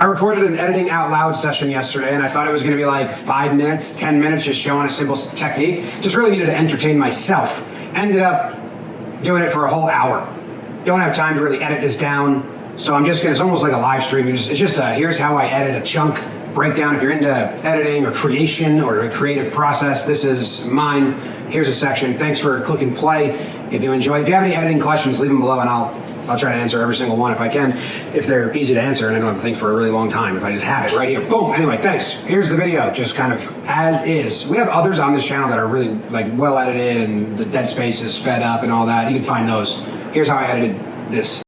I recorded an editing out loud session yesterday, and I thought it was going to be like 5 minutes, 10 minutes, just showing a simple technique. Just really needed to entertain myself. Ended up doing it for a whole hour. Don't have time to really edit this down, so I'm just gonna, it's almost like a live stream. It's just here's how I edit a chunk breakdown. If you're into editing or creation or a creative process, this is mine. Here's a section. Thanks for clicking play. If you enjoy, if you have any editing questions, leave them below and I'll try to answer every single one if I can, if they're easy to answer and I don't have to think for a really long time, if I just have it right here. Boom. Anyway, thanks. Here's the video, just kind of as is. We have others on this channel that are really like well edited and the dead space is sped up and all that. You can find those. Here's how I edited this.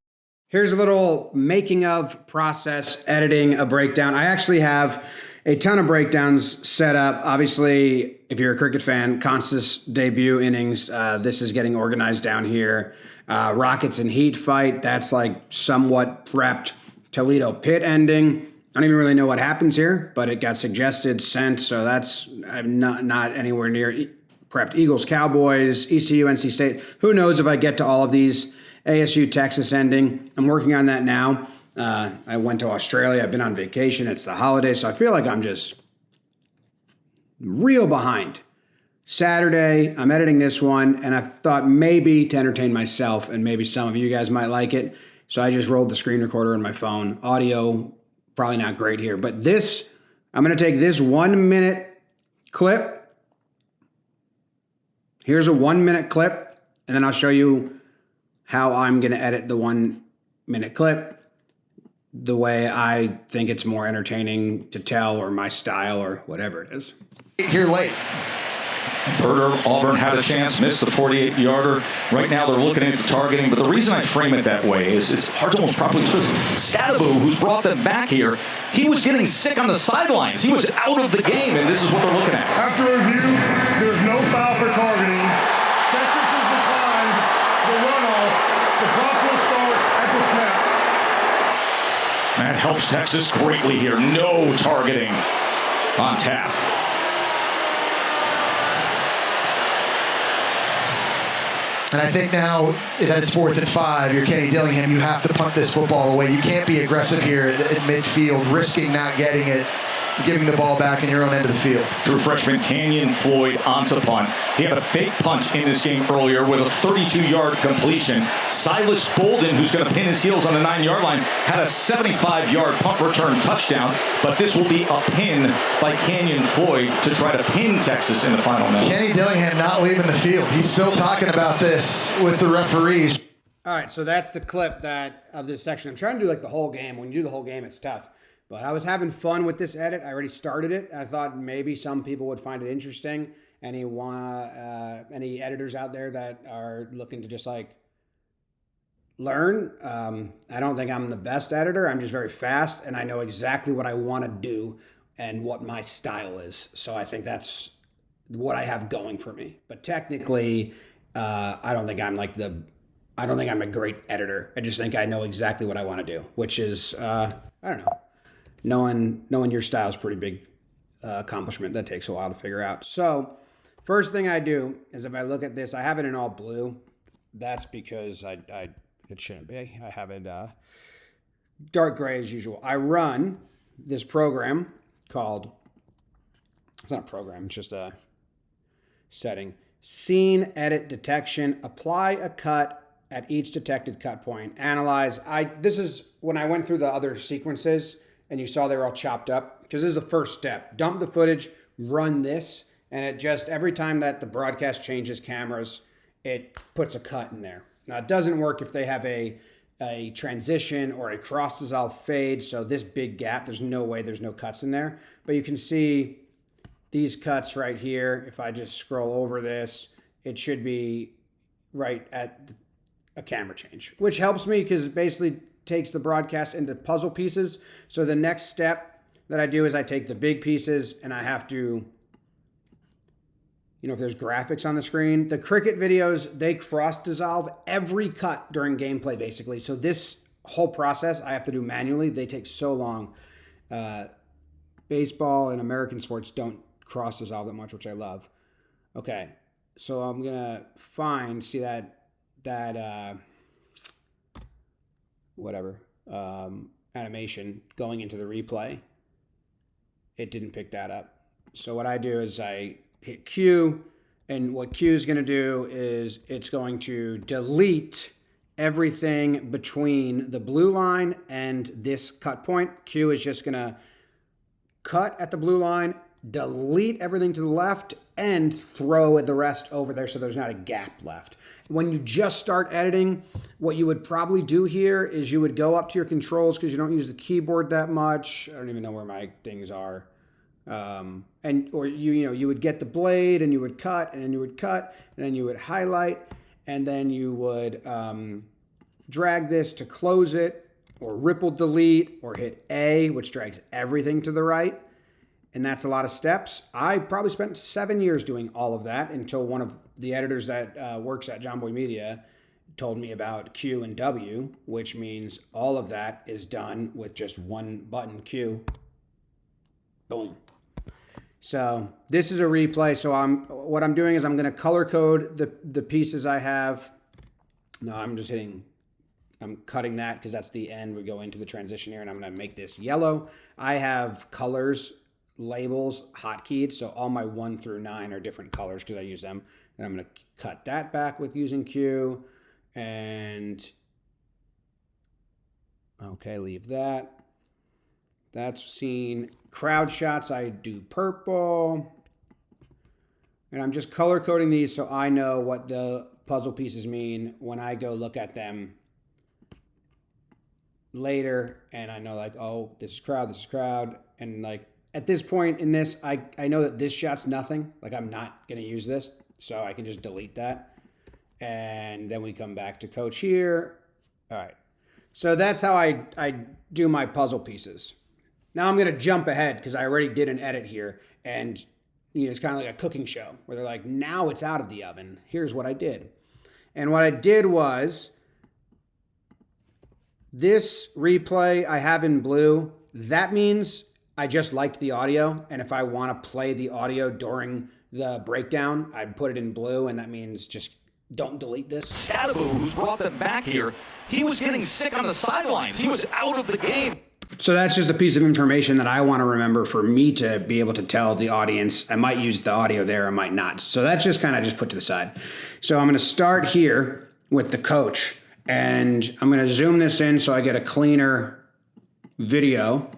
Here's a little making of process editing a breakdown. I actually have a ton of breakdowns set up. Obviously, if you're a cricket fan, Constant's debut innings, this is getting organized down here. Rockets and Heat fight, that's like somewhat prepped. Toledo Pitt ending. I don't even really know what happens here, but it got suggested, sent, so that's I'm not anywhere near prepped. Eagles, Cowboys, ECU, NC State. Who knows if I get to all of these. ASU, Texas ending. I'm working on that now. I went to Australia. I've been on vacation. It's the holidays, so I feel like I'm just real behind. Saturday, I'm editing this one, and I thought maybe to entertain myself, and maybe some of you guys might like it, so I just rolled the screen recorder on my phone. Audio, probably not great here, but this, I'm going to take this 1 minute clip. Here's a 1 minute clip, and then I'll show you how I'm going to edit the 1 minute clip the way I think it's more entertaining to tell, or my style, or whatever it is. Here late. Berger, Auburn had a chance, missed the 48-yarder. Right now they're looking into targeting, but the reason I frame it that way is it's hard to almost properly express. Stadabu, who's brought them back here, he was getting sick on the sidelines. He was out of the game, and this is what they're looking at. After review, there's no foul for targeting. Texas has declined the runoff. The clock will start at the snap. That helps Texas greatly here. No targeting on Taff. And I think now that it's 4th and 5, you're Kenny Dillingham, you have to punt this football away. You can't be aggressive here at midfield, risking not getting it, giving the ball back in your own end of the field. True freshman Canyon Floyd onto punt. He had a fake punt in this game earlier with a 32-yard completion. Silas Bolden, who's going to pin his heels on the 9-yard line, had a 75-yard punt return touchdown, but this will be a pin by Canyon Floyd to try to pin Texas in the final minute. Kenny Dillingham not leaving the field. He's still talking about this with the referees. All right, so that's the clip of this section. I'm trying to do like the whole game. When you do the whole game, it's tough. But I was having fun with this edit. I already started it. I thought maybe some people would find it interesting. Any editors out there that are looking to just like learn? I don't think I'm the best editor. I'm just very fast, and I know exactly what I want to do and what my style is. So I think that's what I have going for me. But technically, I don't think I'm a great editor. I just think I know exactly what I want to do, which is I don't know. Knowing your style is a pretty big accomplishment that takes a while to figure out. So first thing I do is if I look at this, I have it in all blue. That's because it shouldn't be. I have it dark gray as usual. I run this program called, it's not a program, it's just a setting. Scene edit detection. Apply a cut at each detected cut point. Analyze. This is when I went through the other sequences and you saw they were all chopped up, because this is the first step. Dump the footage, run this, and it just, every time that the broadcast changes cameras, it puts a cut in there. Now, it doesn't work if they have a transition or a cross-dissolve fade, so this big gap, there's no way there's no cuts in there. But you can see these cuts right here. If I just scroll over this, it should be right at a camera change, which helps me because it basically takes the broadcast into puzzle pieces. So the next step that I do is I take the big pieces and I have to, if there's graphics on the screen, the cricket videos, they cross-dissolve every cut during gameplay, basically. So this whole process I have to do manually. They take so long. Baseball and American sports don't cross-dissolve that much, which I love. Okay, so I'm going to see that whatever. animation going into the replay, it didn't pick that up. So what I do is I hit Q, and what Q is going to do is it's going to delete everything between the blue line and this cut point. Q is just going to cut at the blue line, delete everything to the left, and throw the rest over there so there's not a gap left. When you just start editing, what you would probably do here is you would go up to your controls because you don't use the keyboard that much. I don't even know where my things are. Or you would get the blade and you would cut, and then you would cut, and then you would highlight, and then you would drag this to close it, or ripple delete, or hit A, which drags everything to the right. And that's a lot of steps. I probably spent 7 years doing all of that until one of the editors that works at Jomboy Media told me about Q and W, which means all of that is done with just one button, Q. Boom. So this is a replay. So what I'm doing is I'm going to color code the pieces I have. No, I'm cutting that because that's the end. We go into the transition here, and I'm going to make this yellow. I have colors, labels, hotkeyed. So all my 1 through 9 are different colors because I use them. And I'm going to cut that back with using Q. And okay, leave that. That's scene. Crowd shots, I do purple. And I'm just color coding these so I know what the puzzle pieces mean when I go look at them later. And I know, like, oh, this is crowd. And like at this point in this, I know that this shot's nothing. Like, I'm not going to use this. So I can just delete that. And then we come back to coach here. All right. So that's how I do my puzzle pieces. Now I'm going to jump ahead because I already did an edit here, and it's kind of like a cooking show where they're like, now it's out of the oven. Here's what I did. And what I did was this replay I have in blue. That means I just liked the audio. And if I want to play the audio during the breakdown, I'd put it in blue. And that means just don't delete this. Scadaboo, who's brought them back here, he was getting sick on the sidelines. He was out of the game. So that's just a piece of information that I want to remember for me to be able to tell the audience. I might use the audio there, I might not. So that's just kind of just put to the side. So I'm going to start here with the coach, and I'm going to zoom this in so I get a cleaner video.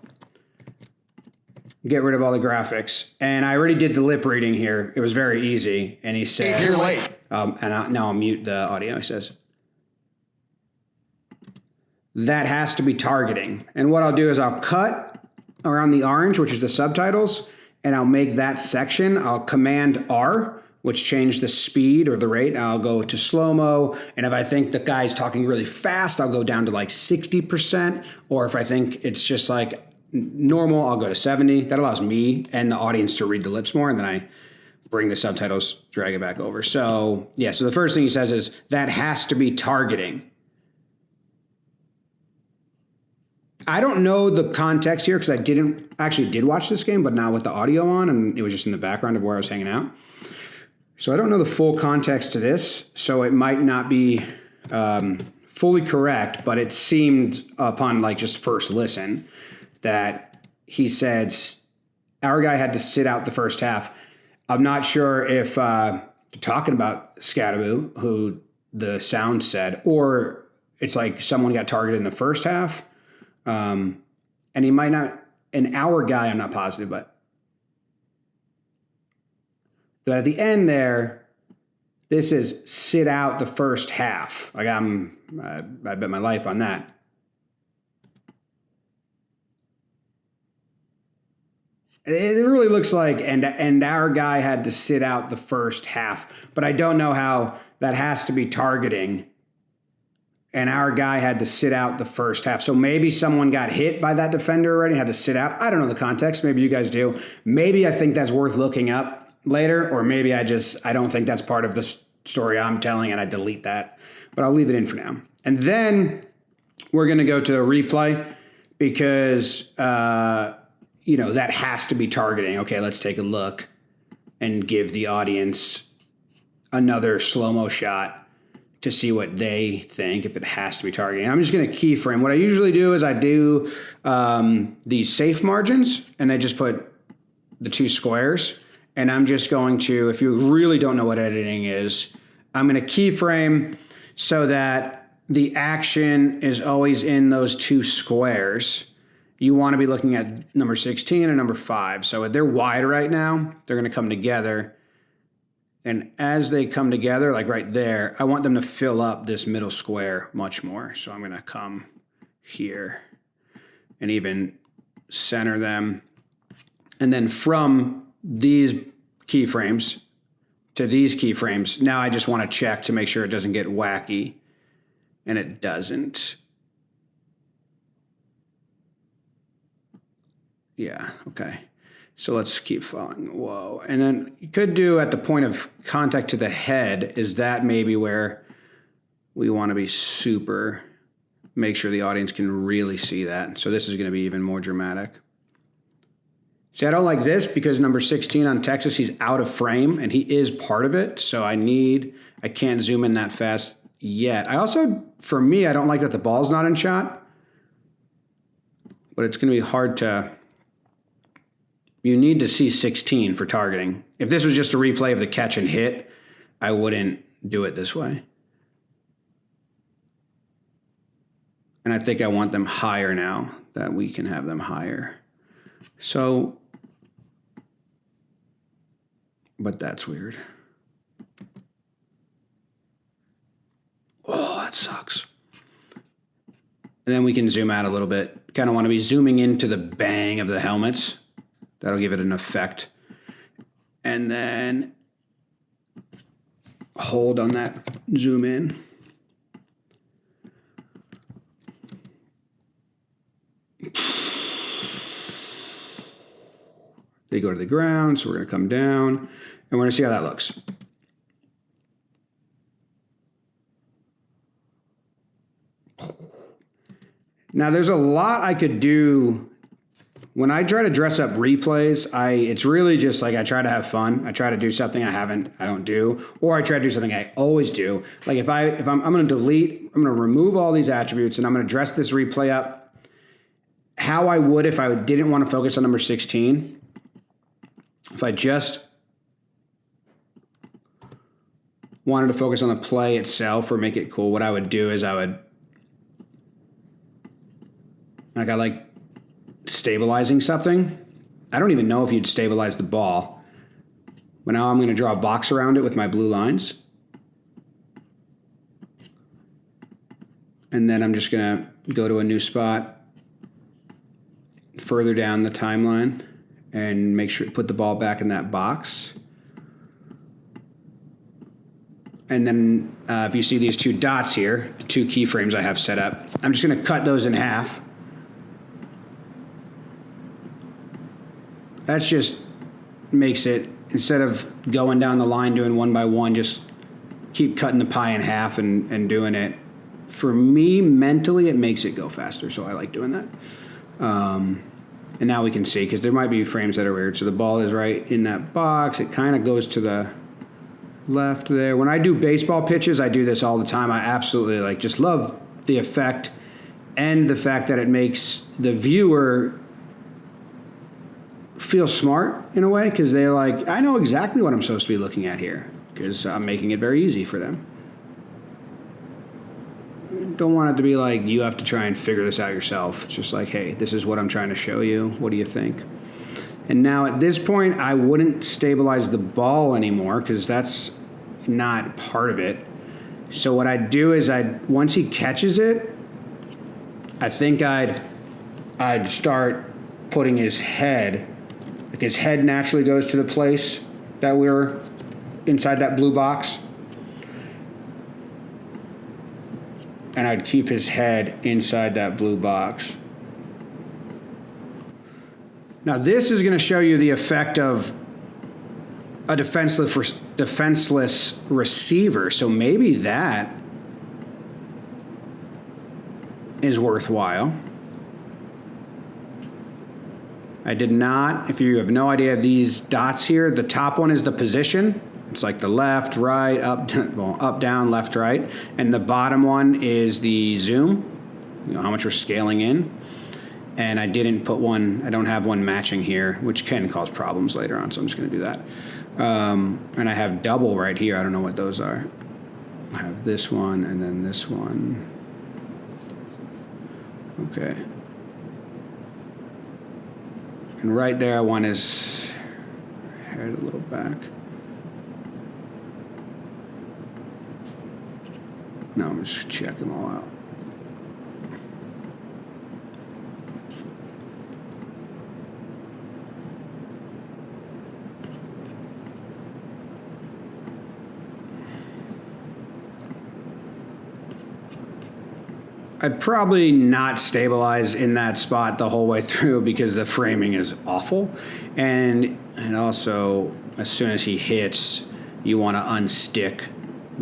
Get rid of all the graphics. And I already did the lip reading here. It was very easy. And he says, "You're late." Now I'll mute the audio. He says, that has to be targeting. And what I'll do is I'll cut around the orange, which is the subtitles, and I'll make that section. I'll Command R, which changed the speed or the rate. I'll go to slow-mo. And if I think the guy's talking really fast, I'll go down to like 60%. Or if I think it's just like normal, I'll go to 70. That allows me and the audience to read the lips more. And then I bring the subtitles, drag it back over. So yeah, so the first thing he says is that has to be targeting. I don't know the context here because I did watch this game, but not with the audio on, and it was just in the background of where I was hanging out. So I don't know the full context to this, so it might not be fully correct, but it seemed upon like just first listen that he said our guy had to sit out the first half. I'm not sure if talking about Scadaboo, who the sound said, or it's like someone got targeted in the first half. And he might not, an hour guy, I'm not positive, but at the end there, this is sit out the first half. Like I bet my life on that. It really looks like, and our guy had to sit out the first half, but I don't know how that has to be targeting. And our guy had to sit out the first half. So maybe someone got hit by that defender already, had to sit out. I don't know the context. Maybe you guys do. Maybe I think that's worth looking up later, or maybe I don't think that's part of the story I'm telling and I delete that. But I'll leave it in for now. And then we're going to go to a replay because, that has to be targeting. Okay, let's take a look and give the audience another slow-mo shot to see what they think if it has to be targeting. I'm just going to keyframe. What I usually do is I do these safe margins, and I just put the 2 squares. And I'm just going to, if you really don't know what editing is, I'm going to keyframe so that the action is always in those 2 squares. You want to be looking at number 16 and number 5. So they're wide right now. They're going to come together. And as they come together, like right there, I want them to fill up this middle square much more. So I'm going to come here and even center them. And then from these keyframes to these keyframes, now I just want to check to make sure it doesn't get wacky. And it doesn't. Yeah, okay. So let's keep following. Whoa. And then you could do at the point of contact to the head, is that maybe where we want to be super, make sure the audience can really see that. So this is going to be even more dramatic. See, I don't like this because number 16 on Texas, he's out of frame and he is part of it. So I can't zoom in that fast yet. I also, for me, I don't like that the ball's not in shot, but it's going to be hard to, you need to see 16 for targeting. If this was just a replay of the catch and hit, I wouldn't do it this way. And I think I want them higher now, that we can have them higher. So, but that's weird. Oh, that sucks. And then we can zoom out a little bit. Kind of want to be zooming into the bang of the helmets. That'll give it an effect. And then hold on that, zoom in. They go to the ground, so we're going to come down, and we're going to see how that looks. Now, there's a lot I could do. When I try to dress up replays, it's really just like I try to have fun. I try to do something I don't do, or I try to do something I always do. Like if I'm going to delete, I'm going to remove all these attributes, and I'm going to dress this replay up how I would if I didn't want to focus on number 16. If I just wanted to focus on the play itself or make it cool, what I would do is I like stabilizing something. I don't even know if you'd stabilize the ball. But now I'm going to draw a box around it with my blue lines. And then I'm just going to go to a new spot further down the timeline and make sure to put the ball back in that box. And then if you see these 2 dots here, the 2 keyframes I have set up, I'm just going to cut those in half. That just makes it, instead of going down the line doing 1 by 1, just keep cutting the pie in half and doing it. For me, mentally, it makes it go faster, so I like doing that. And now we can see, because there might be frames that are weird. So the ball is right in that box. It kind of goes to the left there. When I do baseball pitches, I do this all the time. I absolutely just love the effect and the fact that it makes the viewer feel smart in a way, because they're like, I know exactly what I'm supposed to be looking at here because I'm making it very easy for them. Don't want it to be like you have to try and figure this out yourself. It's just like, hey, this is what I'm trying to show you. What do you think? And now at this point, I wouldn't stabilize the ball anymore because that's not part of it. So what I'd do is once he catches it, I think I'd start putting his head. Like his head naturally goes to the place that we're inside that blue box. And I'd keep his head inside that blue box. Now this is going to show you the effect of a defenseless receiver. So maybe that is worthwhile. I did not, if you have no idea, these dots here, the top one is the position, It's like the left, right, up, well, up, down, left, right. And the bottom one is the zoom, how much we're scaling in. And I didn't put one, I don't have one matching here, which can cause problems later on, so I'm just going to do that. And I have double right here. I don't know what those are. I have this one and then this one. Okay. And right there, I want his head a little back. No, I'm just checking them all out. I'd probably not stabilize in that spot the whole way through because the framing is awful. And also, as soon as he hits, you want to unstick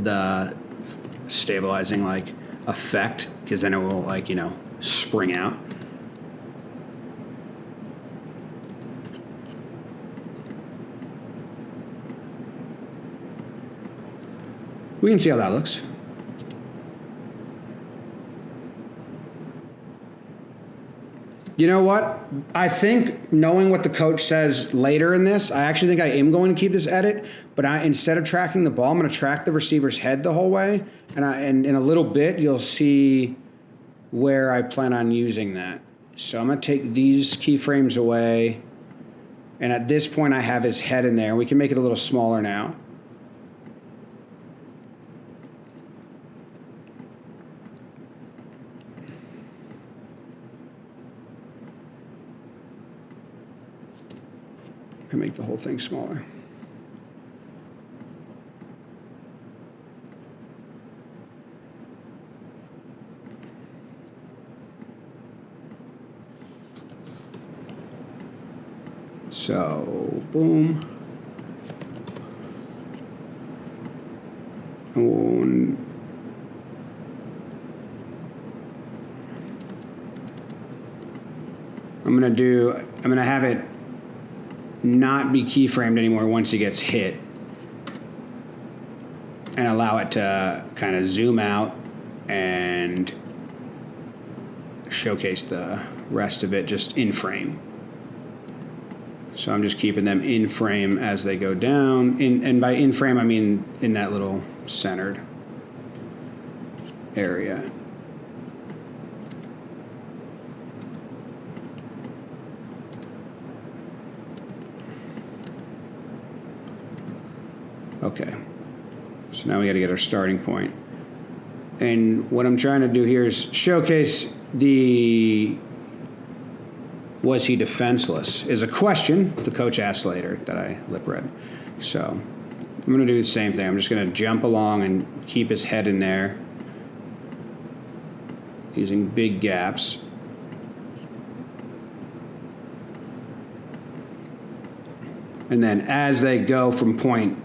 the stabilizing like effect, because then it will spring out. We can see how that looks. You know what? I think knowing what the coach says later in this, I actually think I am going to keep this edit, but instead of tracking the ball, I'm going to track the receiver's head the whole way. And in a little bit, you'll see where I plan on using that. So I'm going to take these keyframes away. And at this point, I have his head in there. We can make it a little smaller now. Can make the whole thing smaller. So, boom. And I'm gonna have it not be keyframed anymore once he gets hit, and allow it to kind of zoom out and showcase the rest of it just in frame. So I'm just keeping them in frame as they go down. And by in frame, I mean in that little centered area. Okay, so now we got to get our starting point. And what I'm trying to do here is showcase was he defenseless is a question the coach asked later that I lip read. So I'm going to do the same thing. I'm just going to jump along and keep his head in there using big gaps. And then as they go from point,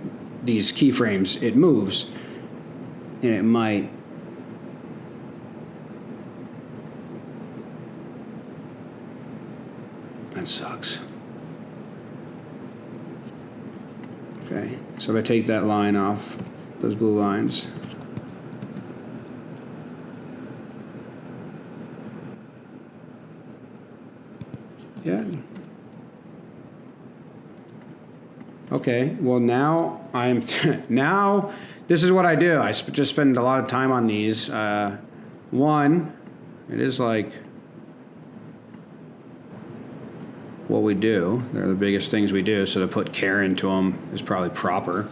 these keyframes, it moves, and it might that sucks. Okay, so if I take that line off, those blue lines, yeah. Okay, well now now this is what I do. I just spend a lot of time on these. One, it is like what we do. They're the biggest things we do, so to put care into them is probably proper.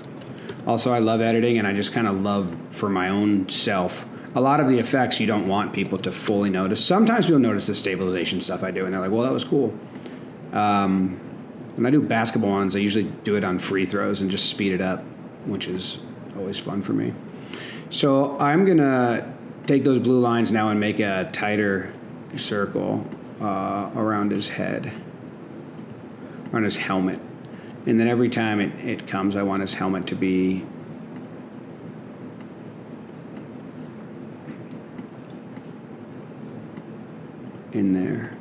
Also, I love editing, and I just kind of love for my own self. A lot of the effects you don't want people to fully notice. Sometimes people notice the stabilization stuff I do, and they're like, well, that was cool. When I do basketball ones, I usually do it on free throws and just speed it up, which is always fun for me. So I'm going to take those blue lines now and make a tighter circle around his head, on his helmet. And then every time it comes, I want his helmet to be in there.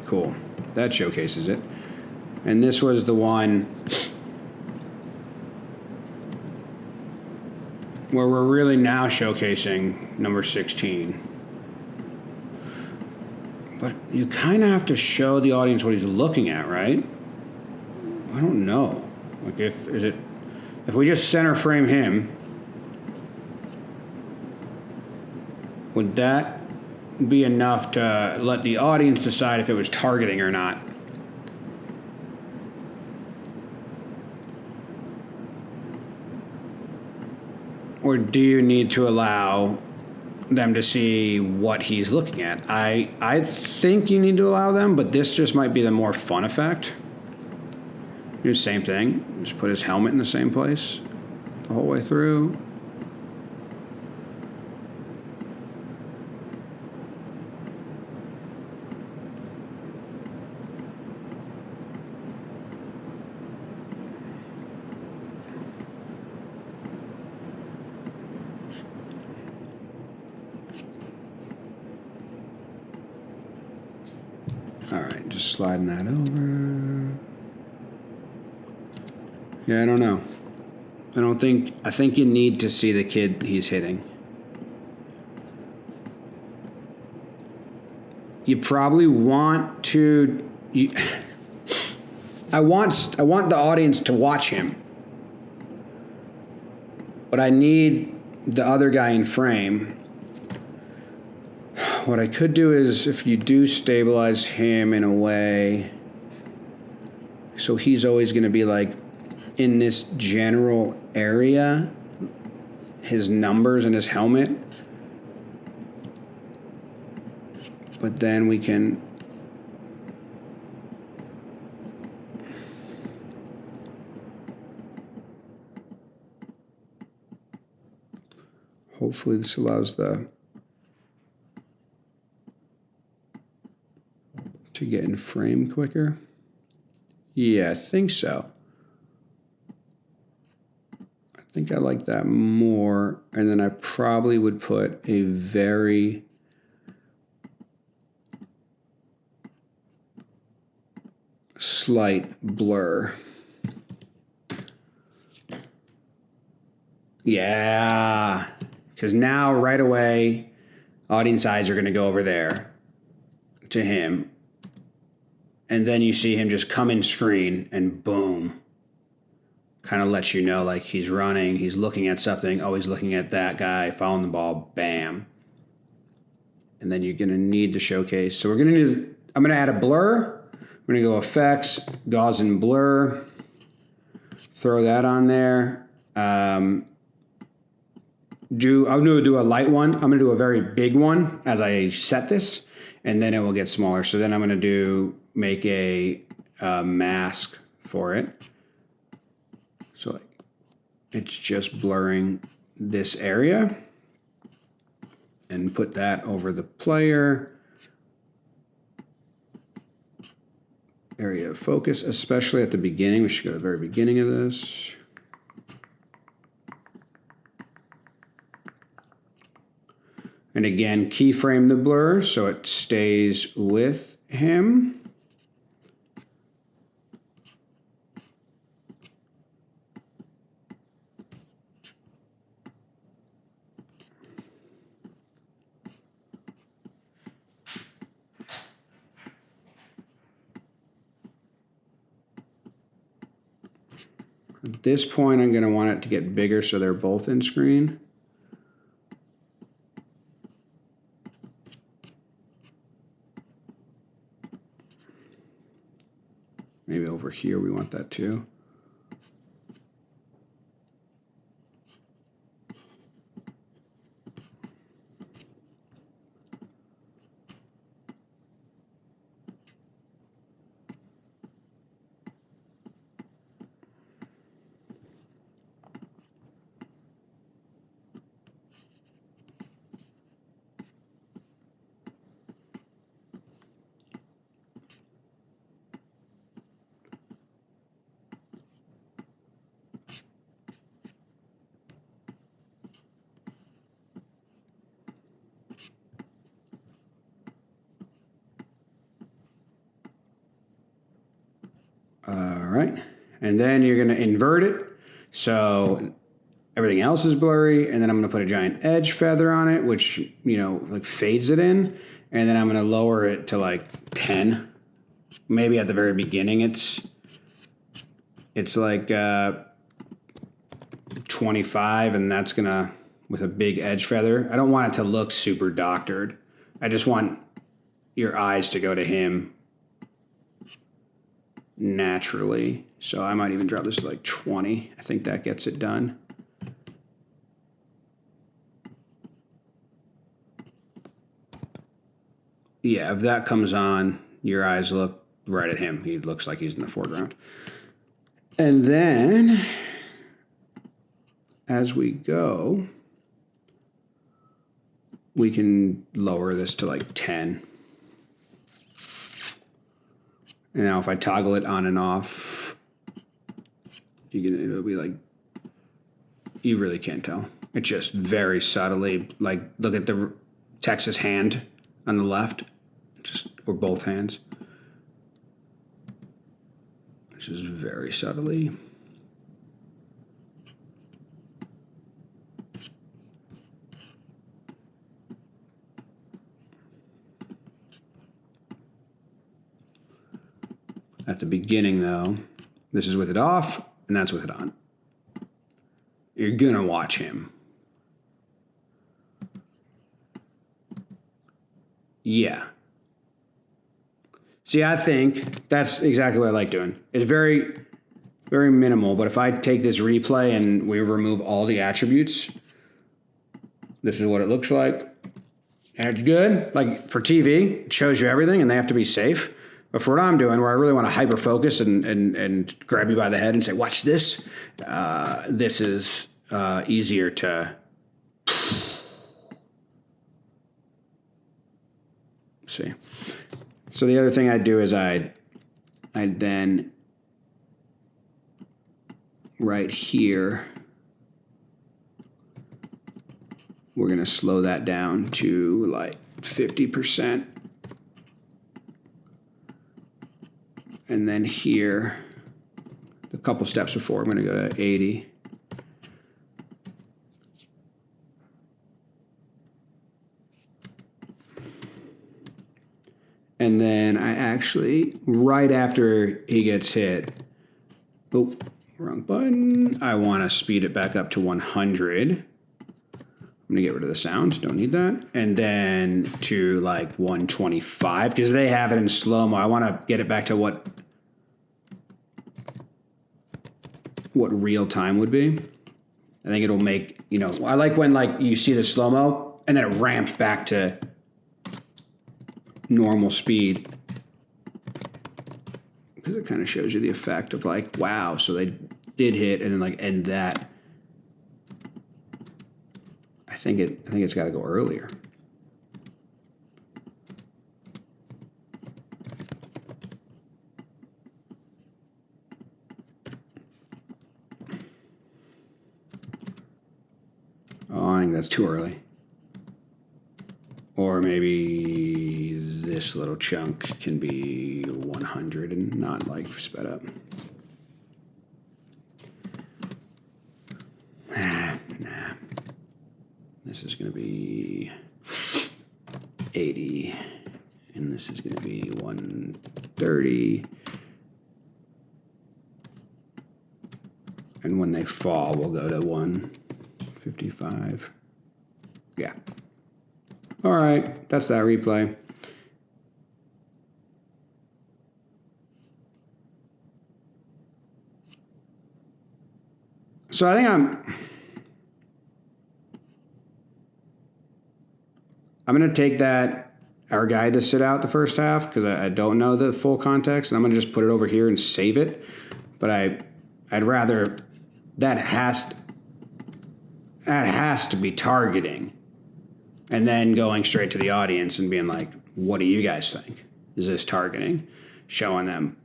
Cool. That showcases it. And this was the one where we're really now showcasing number 16. But you kind of have to show the audience what he's looking at, right? I don't know. Like if we just center frame him, would that be enough to let the audience decide if it was targeting or not? Or do you need to allow them to see what he's looking at? I think you need to allow them, but this just might be the more fun effect. Do the same thing. Just put his helmet in the same place the whole way through. All right, just sliding that over. Yeah, I don't know. I think you need to see the kid he's hitting. You probably want to. I want the audience to watch him, but I need the other guy in frame. What I could do is, if you do stabilize him in a way, so he's always going to be like in this general area, his numbers and his helmet. But then we can hopefully this allows to get in frame quicker. Yeah, I think so. I think I like that more. And then I probably would put a very slight blur. Yeah, because now right away, audience eyes are going to go over there to him. And then you see him just come in screen and boom. Kind of lets you know like he's running, he's looking at something, always looking at that guy, following the ball, bam. And then you're going to need to showcase. So I'm going to add a blur. I'm going to go effects, Gaussian blur. Throw that on there. I'm going to do a light one. I'm going to do a very big one as I set this, and then it will get smaller. So then I'm going to make a mask for it. So it's just blurring this area, and put that over the player. Area of focus, especially at the beginning. We should go to the very beginning of this. And again, keyframe the blur so it stays with him. At this point, I'm going to want it to get bigger so they're both in screen. Maybe over here we want that too. right? And then you're going to invert it. So everything else is blurry. And then I'm going to put a giant edge feather on it, which, you know, like fades it in. And then I'm going to lower it to like 10. Maybe at the very beginning it's like 25, and that's going to, with a big edge feather. I don't want it to look super doctored. I just want your eyes to go to him naturally. So I might even drop this to like 20. I think that gets it done. Yeah, if that comes on, your eyes look right at him. He looks like he's in the foreground. And then, as we go, we can lower this to like 10. And now if I toggle it on and off, it'll be like, you really can't tell. It's just very subtly, like, look at the Texas hand on the left, or both hands. It's just very subtly. At the beginning, though, this is with it off, and that's with it on. You're gonna watch him. Yeah. See, I think that's exactly what I like doing. It's very, very minimal, but if I take this replay and we remove all the attributes, this is what it looks like. And it's good. Like for TV, it shows you everything, and they have to be safe. But for what I'm doing, where I really want to hyper focus and grab you by the head and say, watch this, this is easier to see. So the other thing I'd do is I'd then right here, we're going to slow that down to like 50%. And then here, a couple steps before, I'm going to go to 80. And then I actually, right after he gets hit, oh, wrong button. I want to speed it back up to 100. I'm going to get rid of the sound. Don't need that. And then to like 125, because they have it in slow-mo. I want to get it back to what real time would be. I think it'll make, you know, I like when like you see the slow-mo and then it ramps back to normal speed, because it kind of shows you the effect of like, wow, so they did hit, and then like end that. I think it's got to go earlier. Oh, I think that's too early. Or maybe this little chunk can be 100 and not like sped up. Nah. This is going to be 80. And this is going to be 130. And when they fall, we'll go to 155. Yeah. All right, that's that replay. So I think I'm going to take our guide to sit out the first half, because I don't know the full context, and I'm going to just put it over here and save it. But I'd rather that has to be targeting. And then going straight to the audience and being like, what do you guys think? Is this targeting? Showing them.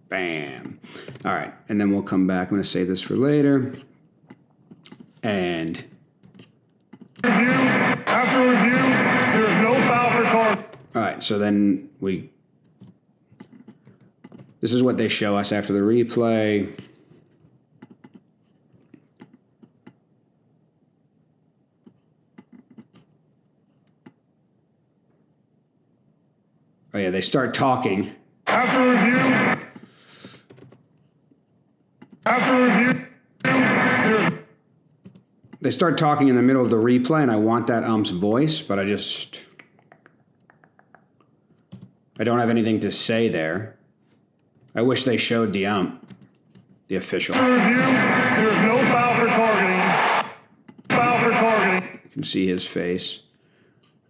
Bam. All right. And then we'll come back. I'm going to save this for later. And After review, there's no foul for targeting. all right. So then we This is what they show us after the replay. Oh yeah, they start talking. After review. They start talking in the middle of the replay, and I want that ump's voice, but I don't have anything to say there. I wish they showed the ump, the official. After review, there's no foul for targeting. Foul for targeting. You can see his face.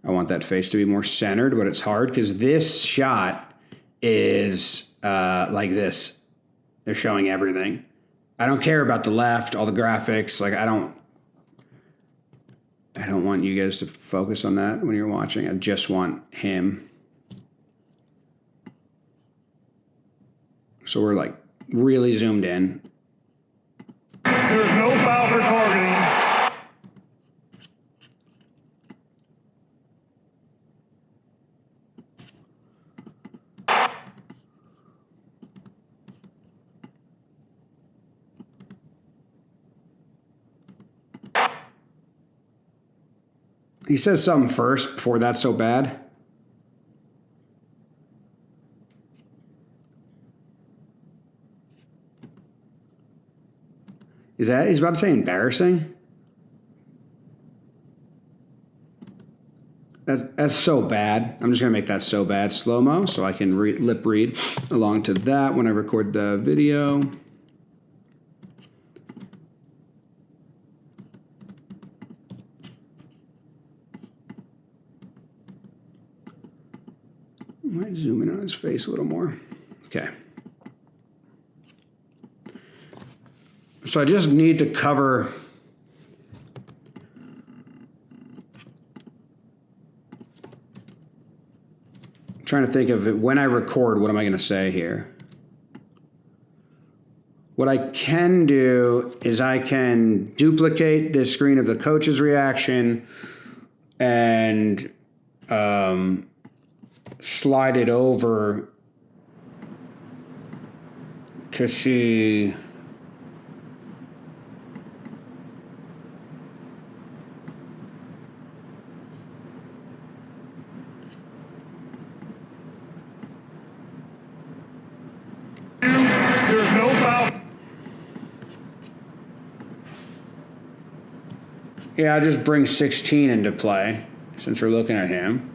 I want that face to be more centered, but it's hard because this shot is like this. They're showing everything. I don't care about the left, all the graphics. Like I don't want you guys to focus on that when you're watching. I just want him. So we're like really zoomed in. There's no foul for targeting. He says something first before that's so bad. He's about to say embarrassing? That's so bad. I'm just going to make that so bad slow-mo so I can lip read along to that when I record the video. I might zoom in on his face a little more. Okay. So I just need to cover I'm trying to think of it when I record, what am I going to say here? What I can do is I can duplicate this screen of the coach's reaction and slide it over to see There's no foul. Yeah, I'll just bring 16 into play since we're looking at him.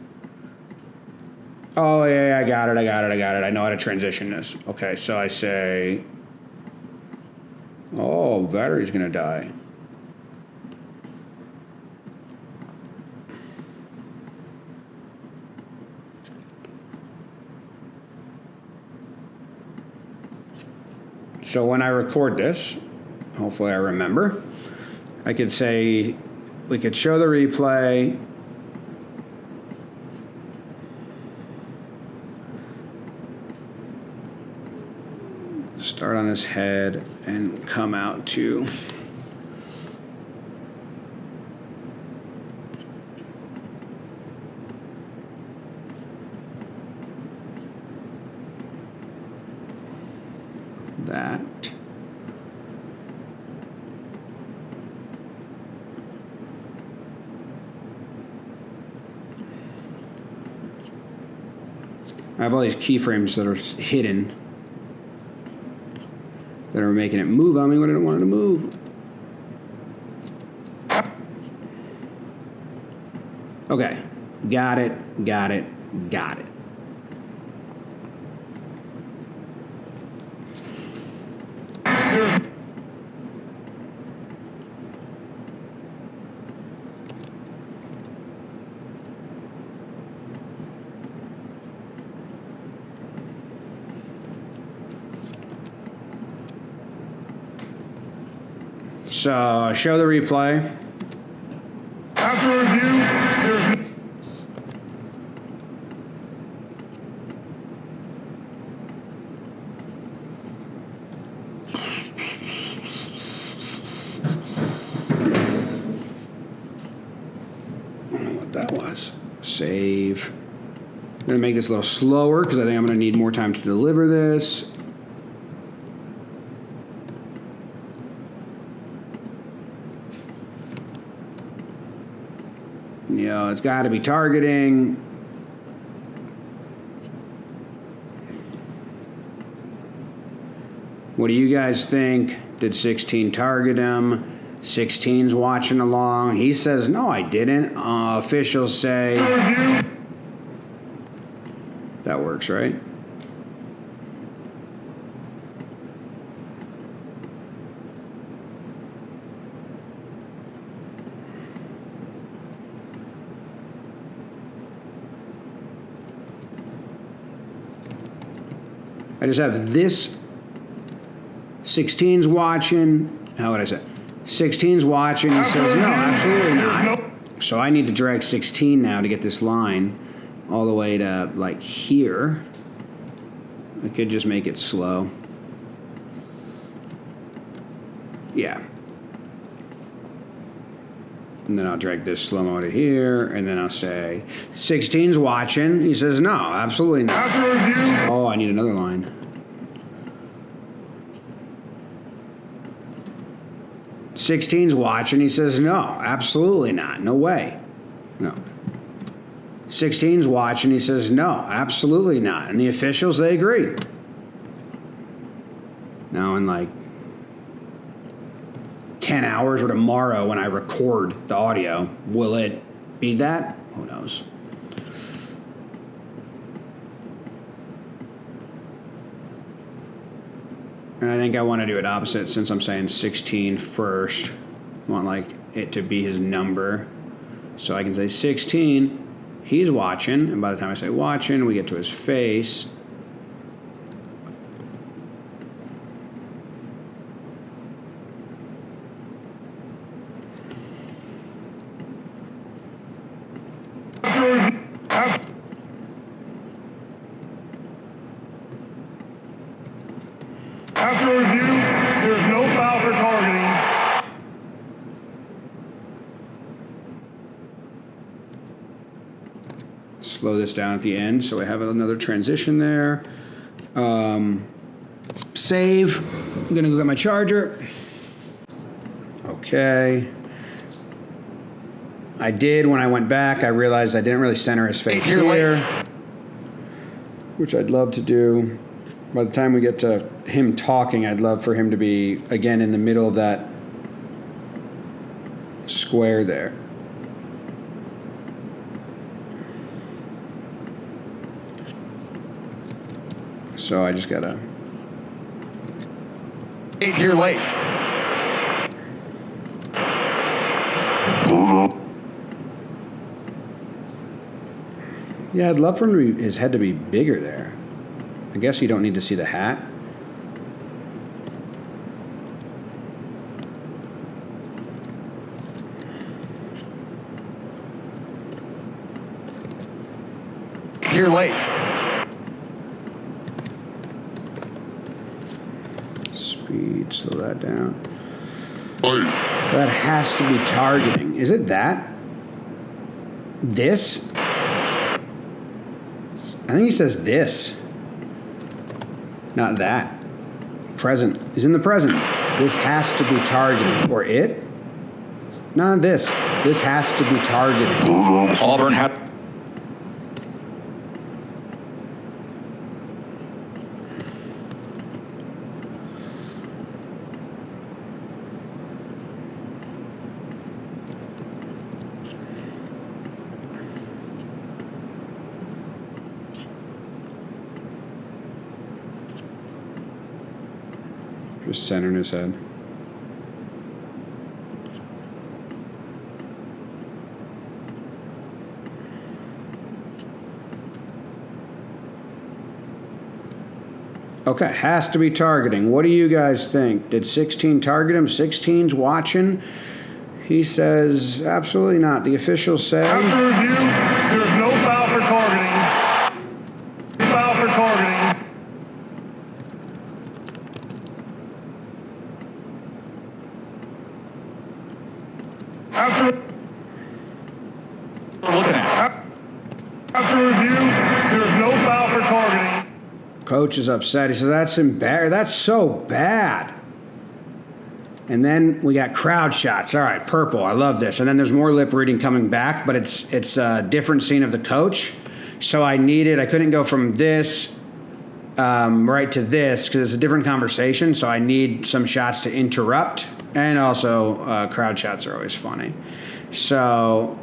Oh, yeah, I got it. I know how to transition this. Okay, so I say, oh, battery's going to die. So when I record this, hopefully I remember, I could say, we could show the replay. Start on his head and come out to that. I have all these keyframes that are hidden that are making it move on me when I don't want it to move. Okay, got it. So show the replay. After review, there's I don't know what that was. Save. I'm going to make this a little slower because I think I'm going to need more time to deliver this. You know, it's got to be targeting. What do you guys think? Did 16 target him? 16's watching along. He says, no, I didn't. Officials say that works, right? I just have this 16's watching. How would I say? 16's watching. He says, no, absolutely not. So I need to drag 16 now to get this line all the way to like here. I could just make it slow. Yeah. And then I'll drag this slow-mo to here, and then I'll say, 16's watching. He says, no, absolutely not. Oh, I need another line. "16's watching." He says, no, absolutely not. No way. No. 16's watching. He says, no, absolutely not. And the officials, they agree. Now in like 10 hours or tomorrow when I record the audio, will it be that? Who knows? And I think I want to do it opposite since I'm saying 16 first. I want like it to be his number. So I can say 16, he's watching, and by the time I say watching, we get to his face. After review, there's no foul for targeting. Slow this down at the end so I have another transition there. Save. I'm gonna go get my charger. Okay. I did when I went back. I realized I didn't really center his face here, which I'd love to do. By the time we get to him talking, I'd love for him to be, again, in the middle of that square there. So I just gotta... Here late. Yeah, I'd love for him to be, his head to be bigger there. I guess you don't need to see the hat. Here late. Speed, slow that down. That has to be targeting. Is it that? This? I think he says this. Not that. Present. He's in the present. This has to be targeting. Or it? Not this. This has to be targeting. Auburn had... Just centering his head. Okay, has to be targeting. What do you guys think? Did 16 target him? 16's watching. He says, absolutely not. The officials say... After review, there's no foul for targeting. Foul for targeting. After We're looking at. After review, there's no foul for targeting. Coach is upset. He says, that's embarrassing. That's so bad. And then we got crowd shots. All right, purple. I love this. And then there's more lip reading coming back, but it's a different scene of the coach. So I couldn't go from this right to this because it's a different conversation. So I need some shots to interrupt. And also crowd shots are always funny. So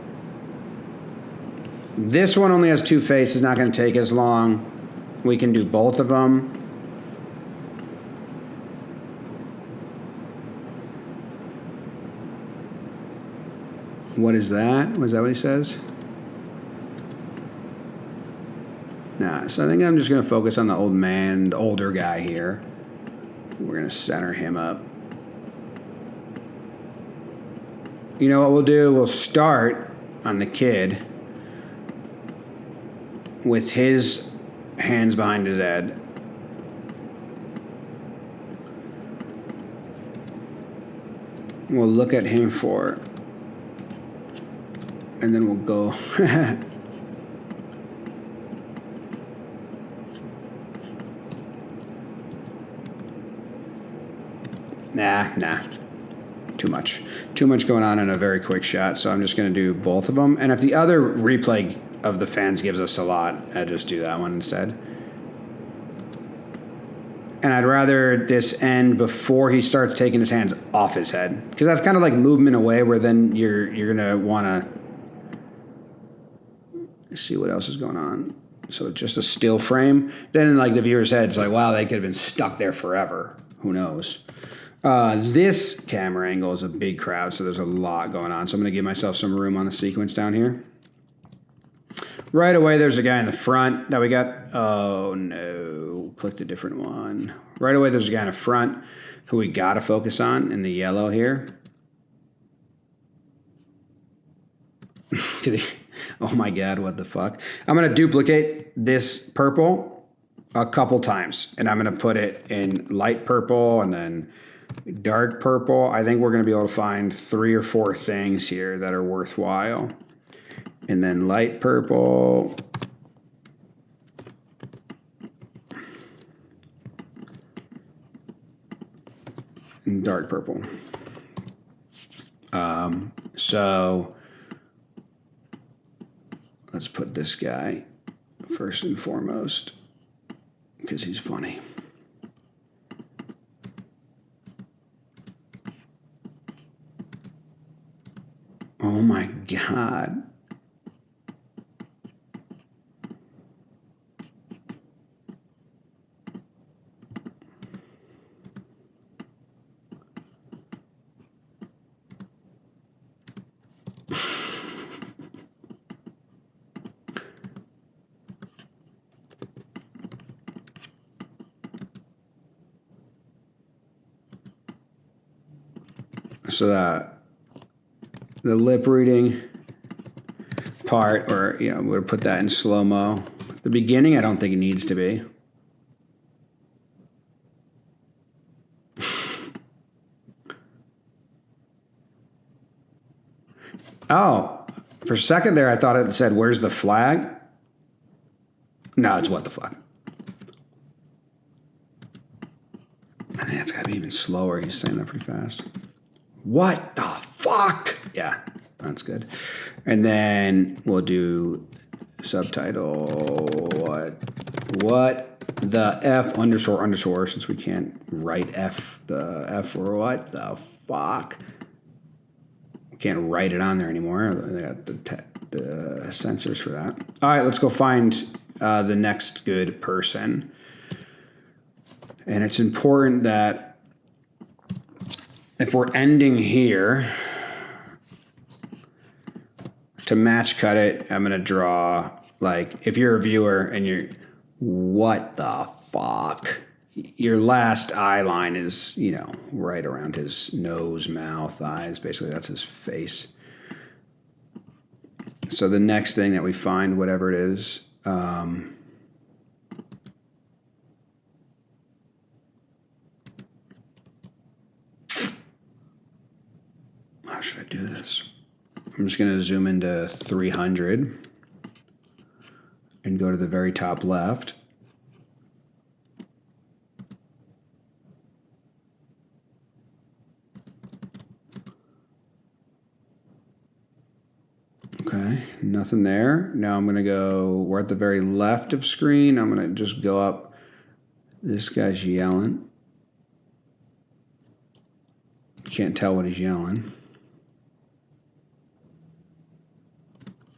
this one only has 2 faces, not going to take as long. We can do both of them. What is that? Was that what he says? Nah, so I think I'm just going to focus on the old man, the older guy here. We're going to center him up. You know what we'll do? We'll start on the kid with his hands behind his head. We'll look at him for, and then we'll go. Nah. Too much going on in a very quick shot, so I'm just going to do both of them. And if the other replay of the fans gives us a lot, I'd just do that one instead. And I'd rather this end before he starts taking his hands off his head, because that's kind of like movement away, where then you're going to want to see what else is going on. So just a still frame. Then in like the viewer's head, it's like, wow, they could have been stuck there forever. Who knows? This camera angle is a big crowd, so there's a lot going on. So I'm going to give myself some room on the sequence down here. Right away, there's a guy in the front that we got. Oh, no. Clicked a different one. Right away, there's a guy in the front who we got to focus on in the yellow here. Oh, my God, what the fuck? I'm going to duplicate this purple a couple times, and I'm going to put it in light purple and then dark purple. I think we're going to be able to find 3 or 4 things here that are worthwhile. And then light purple. And dark purple. So let's put this guy first and foremost because he's funny. Oh my God. So that the lip reading part, or we'll put that in slow-mo. The beginning, I don't think it needs to be. Oh, for a second there, I thought it said, "Where's the flag?" No, it's "What the fuck." I think it's got to be even slower. He's saying that pretty fast. What the fuck? Yeah, that's good. And then we'll do subtitle. What the F __ since we can't write the F or what the fuck. We can't write it on there anymore. They got the sensors for that. All right, let's go find the next good person. And it's important that if we're ending here, to match cut it, I'm going to draw, like, if you're a viewer and you're, what the fuck? Your last eye line is, right around his nose, mouth, eyes. Basically, that's his face. So the next thing that we find, whatever it is, how should I do this? I'm just going to zoom into 300 and go to the very top left. Okay, nothing there. Now I'm going to go, we're at the very left of screen. I'm going to just go up. This guy's yelling. Can't tell what he's yelling.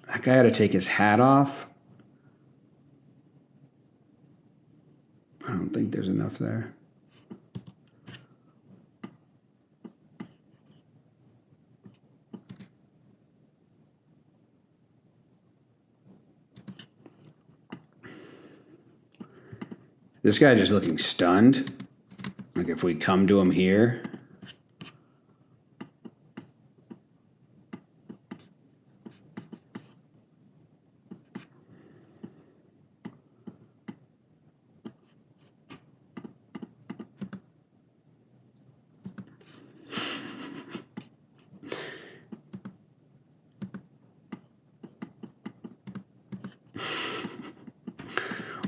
That guy had to take his hat off. I don't think there's enough there. This guy just looking stunned. Like if we come to him here.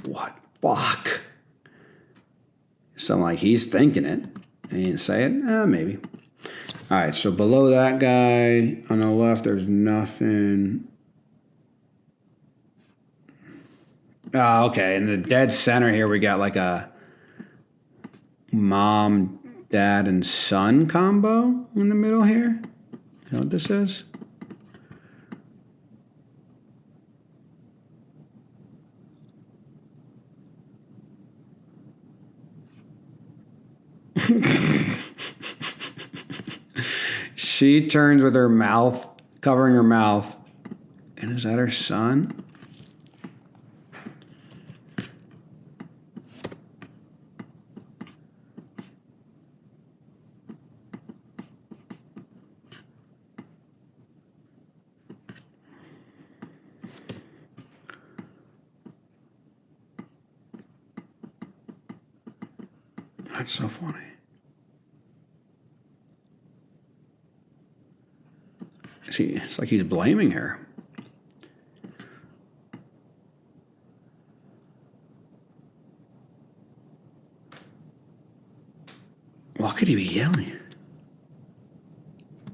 What? Fuck. So I'm like, he's thinking it. And he didn't say it? Maybe. All right, so below that guy on the left, there's nothing. Oh, okay. In the dead center here, we got like a mom, dad, and son combo in the middle here. You know what this is? She turns with her mouth, covering her mouth. And is that her son? That's so funny. See, it's like he's blaming her. What could he be yelling?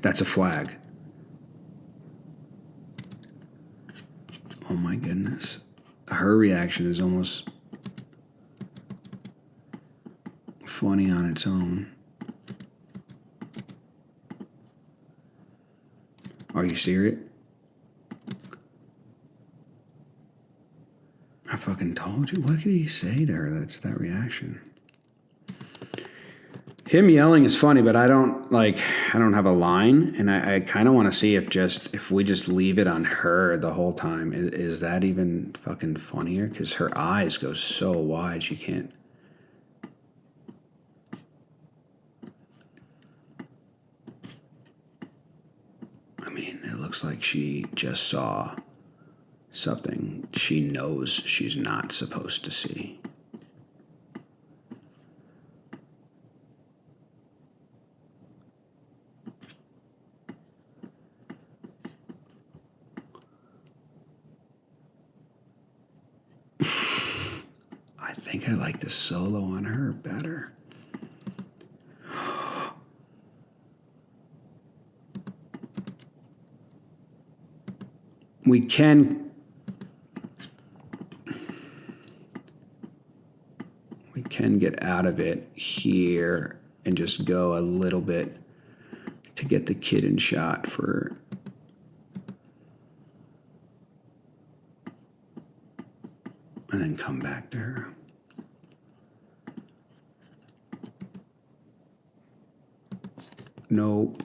That's a flag. Oh my goodness. Her reaction is almost funny on its own. Are you serious? I fucking told you. What could he say to her? That's that reaction. Him yelling is funny, but I don't have a line, and I kind of want to see if we just leave it on her the whole time. Is that even fucking funnier? Because her eyes go so wide, she can't. I mean, it looks like she just saw something she knows she's not supposed to see. I think I like the solo on her better. We can get out of it here and just go a little bit to get the kid in shot for and then come back to her. Nope.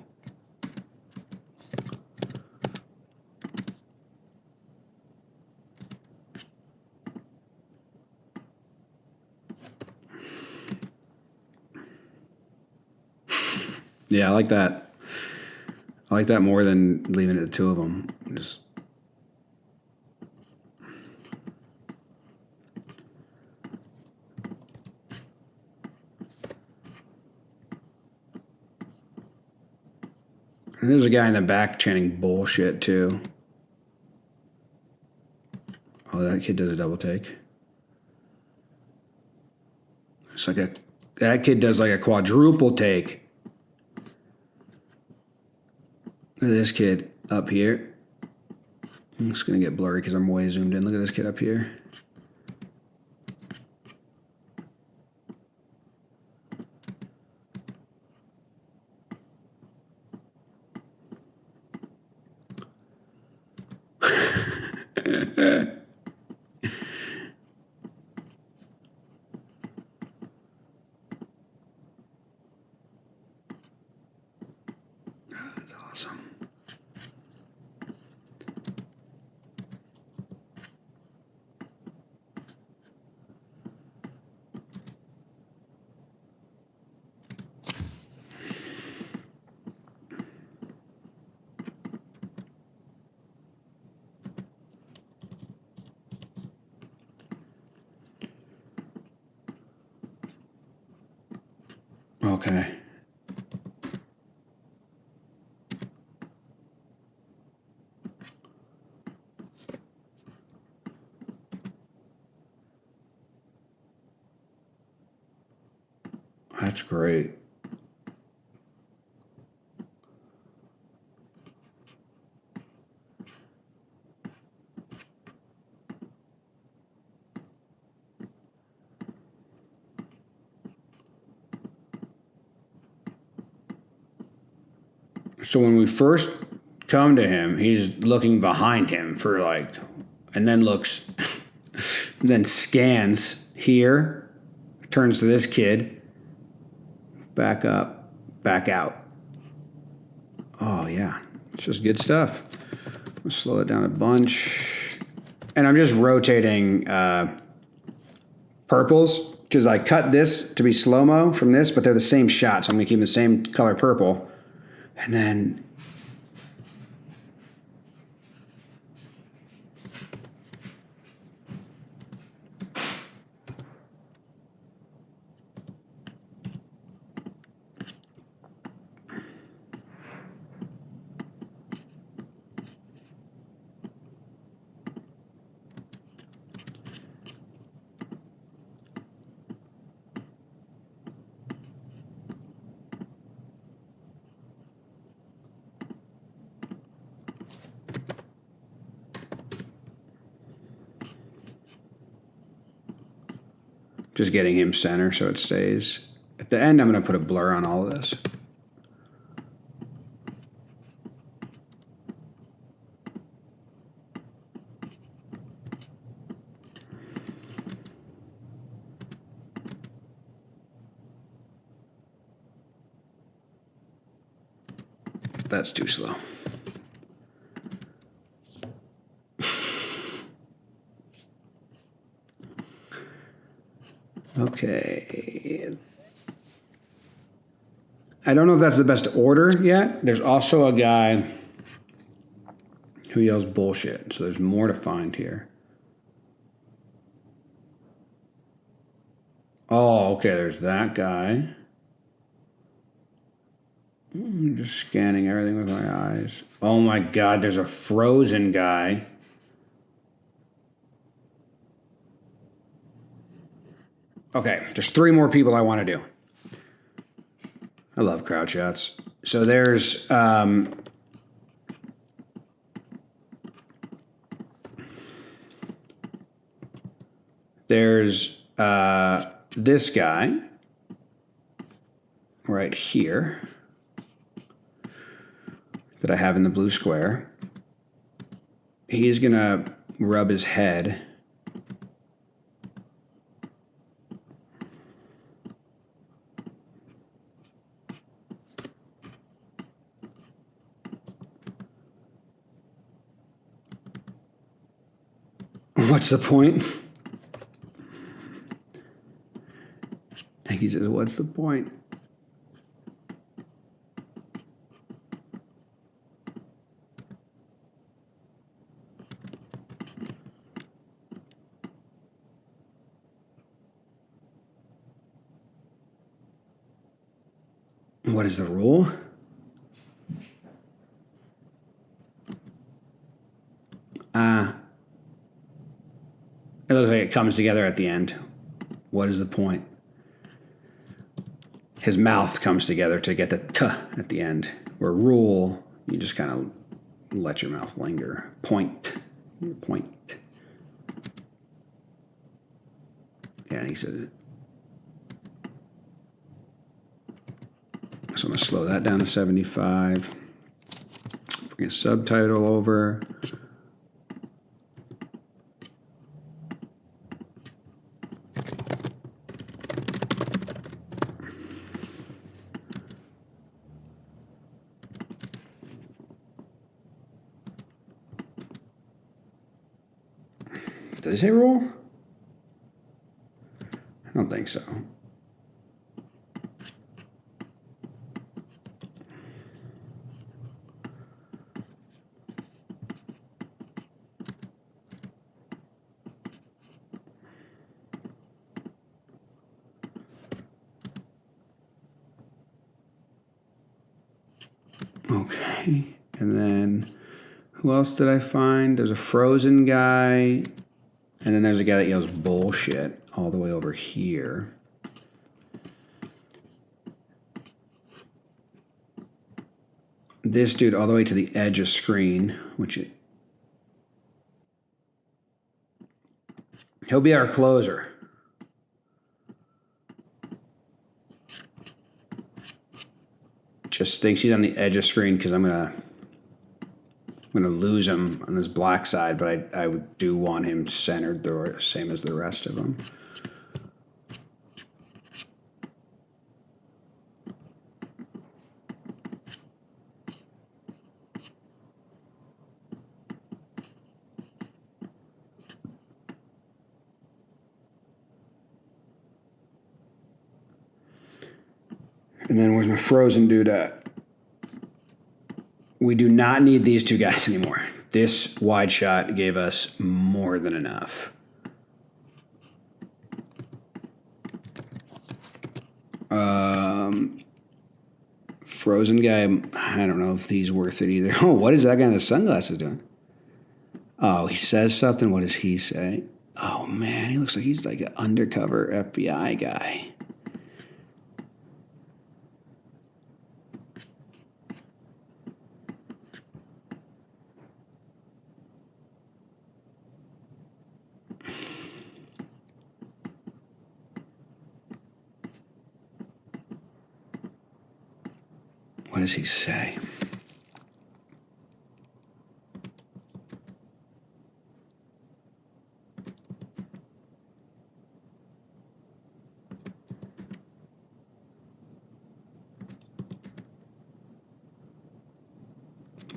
Yeah, I like that. I like that more than leaving it to two of them. Just and there's a guy in the back chanting bullshit too. Oh, that kid does a double take. It's like that kid does like a quadruple take. Look at this kid up here. I'm just going to get blurry because I'm way zoomed in. Look at this kid up here. That's awesome. Okay. That's great. So when we first come to him, he's looking behind him for like, and then looks, then scans here, turns to this kid, back up, back out. Oh yeah, it's just good stuff. I'll slow it down a bunch. And I'm just rotating purples because I cut this to be slow-mo from this, but they're the same shot, so I'm gonna keep the same color purple. And then just getting him center so it stays. At the end, I'm going to put a blur on all of this. That's too slow. Okay. I don't know if that's the best order yet. There's also a guy who yells bullshit, so there's more to find here. Oh, okay, there's that guy. I'm just scanning everything with my eyes. Oh my God, there's a frozen guy. Okay, there's 3 more people I want to do. I love crowd shots. So there's this guy right here that I have in the blue square. He's gonna rub his head. What's the point? And he says, what's the point? What is the rule? It looks like it comes together at the end. What is the point? His mouth comes together to get the t at the end. Where rule, you just kind of let your mouth linger. Point. Point. Yeah, he said it. So I'm going to slow that down to 75. Bring a subtitle over. Did they say roll? I don't think so. Okay, and then who else did I find? There's a Frozen guy, and then there's a guy that yells bullshit all the way over here. This dude all the way to the edge of screen, he'll be our closer. Just thinks he's on the edge of screen because I'm gonna lose him on this black side, but I do want him centered the same as the rest of them. And then where's my Frozen dude at? We do not need these two guys anymore. This wide shot gave us more than enough. Frozen guy, I don't know if he's worth it either. Oh, what is that guy in the sunglasses doing? Oh, he says something. What does he say? Oh, man, he looks like he's like an undercover FBI guy. What does he say?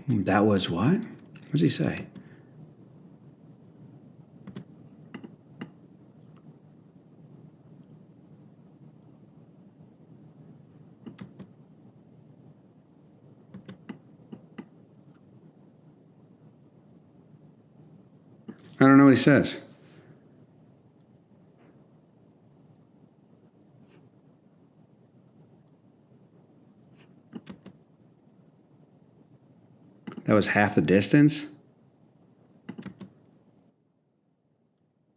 That was what? What does he say? I don't know what he says. That was half the distance?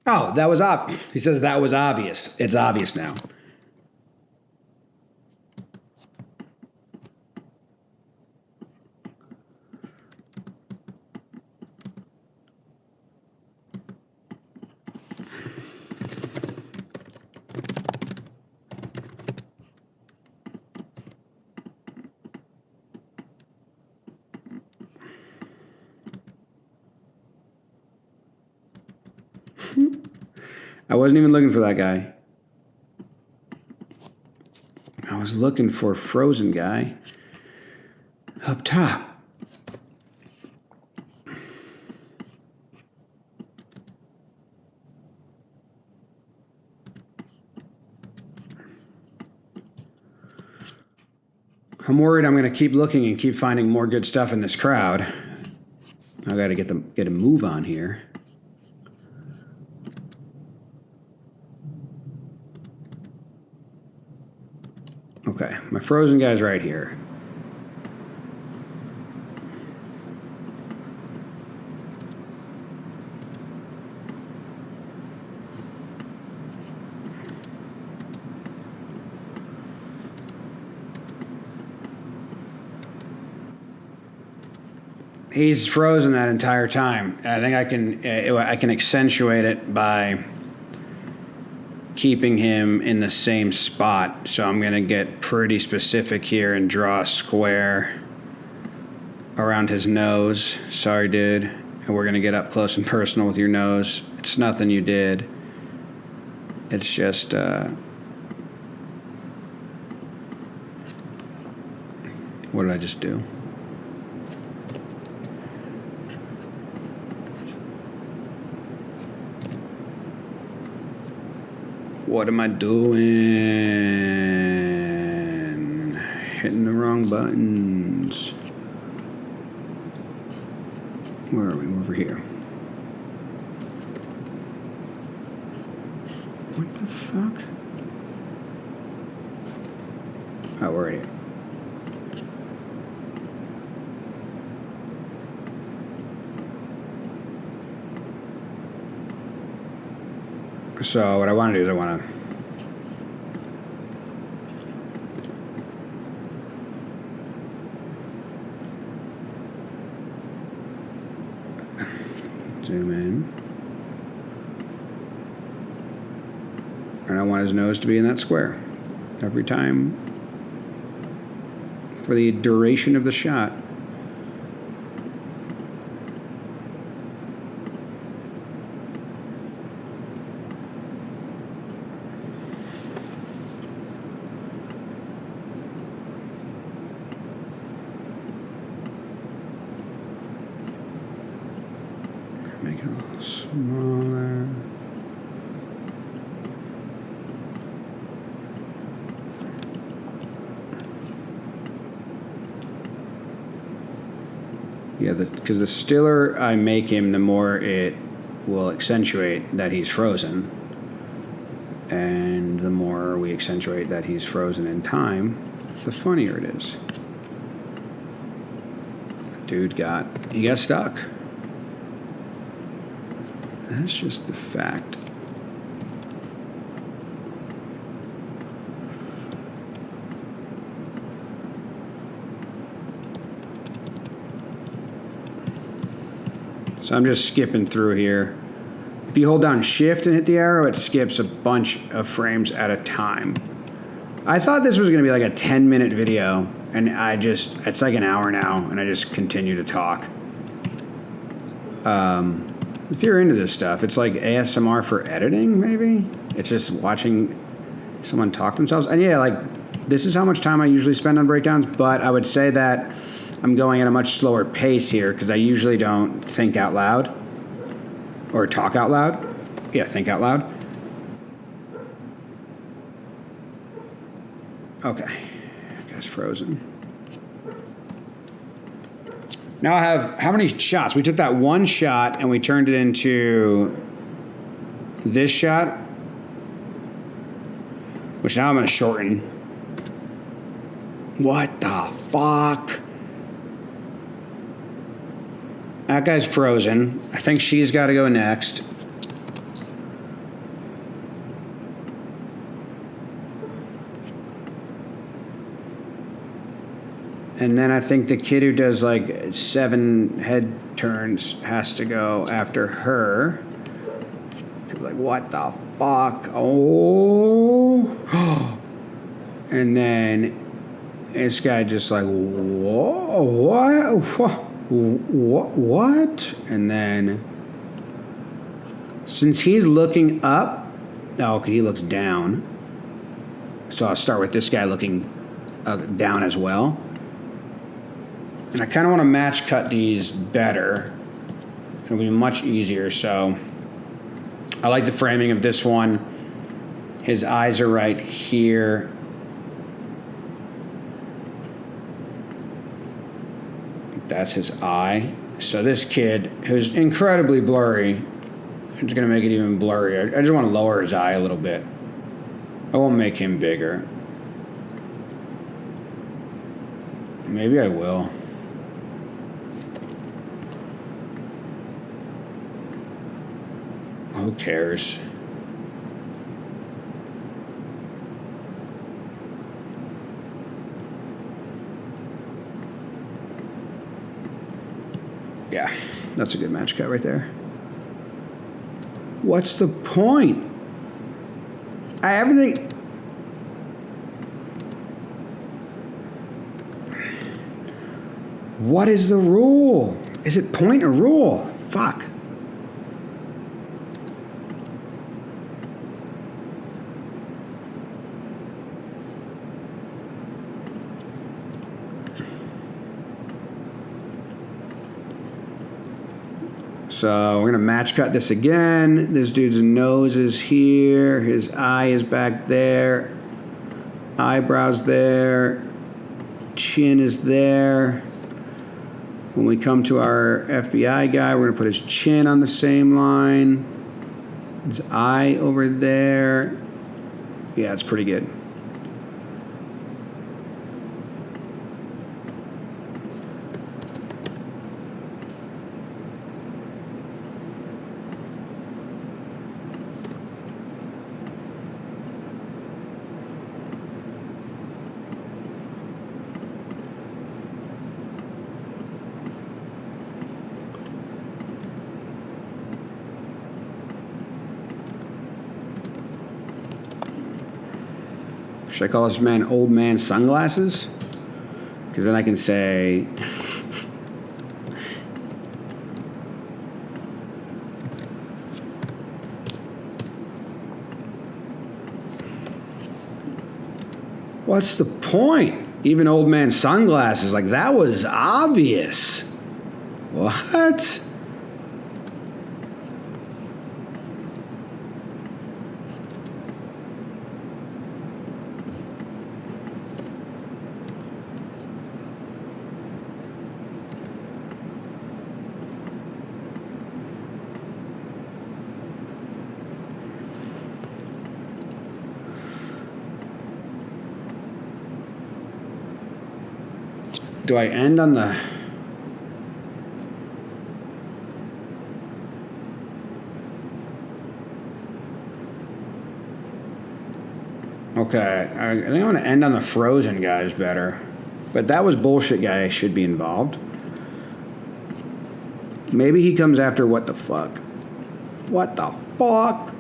Oh, that was he says that was obvious. It's obvious now. I wasn't even looking for that guy. I was looking for Frozen guy up top. I'm worried I'm going to keep looking and keep finding more good stuff in this crowd. I got to get a move on here. Okay, my Frozen guy's right here. He's frozen that entire time. I think I can accentuate it by keeping him in the same spot. So I'm going to get pretty specific here and draw a square around his nose. Sorry, dude. And we're going to get up close and personal with your nose. It's nothing you did. It's just what did I just do? What am I doing? Hitting the wrong buttons. Where are we? Over here. What the fuck? Oh, we're right here. So what I want to do is I want to zoom in. And I want his nose to be in that square every time for the duration of the shot. Make it a little smaller. Yeah, because the stiller I make him, the more it will accentuate that he's frozen. And the more we accentuate that he's frozen in time, the funnier it is. Dude he got stuck. That's just the fact. So I'm just skipping through here. If you hold down shift and hit the arrow, it skips a bunch of frames at a time. I thought this was gonna be like a 10-minute video, and it's like an hour now, and I just continue to talk. If you're into this stuff, it's like ASMR for editing, maybe? It's just watching someone talk themselves. And yeah, like, this is how much time I usually spend on breakdowns, but I would say that I'm going at a much slower pace here because I usually don't think out loud or talk out loud. Yeah, think out loud. Okay, guy's frozen. Now I have, how many shots? We took that one shot and we turned it into this shot, which now I'm gonna shorten. What the fuck? That guy's frozen. I think she's gotta go next. And then I think the kid who does like 7 head turns has to go after her. Like, what the fuck? Oh. And then this guy just like, whoa, what? And then since he's looking up, okay, he looks down. So I'll start with this guy looking down as well. And I kind of want to match cut these better. It'll be much easier. So I like the framing of this one. His eyes are right here. That's his eye. So this kid, who's incredibly blurry, I'm just going to make it even blurrier. I just want to lower his eye a little bit. I won't make him bigger. Maybe I will. Who cares? That's a good match cut right there. What's the point? Everything. What is the rule? Is it point or rule? Fuck. So we're gonna match cut this again. This dude's nose is here. His eye is back there. Eyebrows there. Chin is there. When we come to our FBI guy, we're gonna put his chin on the same line. His eye over there. Yeah, it's pretty good. Should I call this man Old Man Sunglasses? Because then I can say... What's the point? Even Old Man Sunglasses, like that was obvious. What? Do I end on the... Okay, I think I want to end on the frozen guys better. But that was bullshit guy should be involved. Maybe he comes after what the fuck? What the fuck?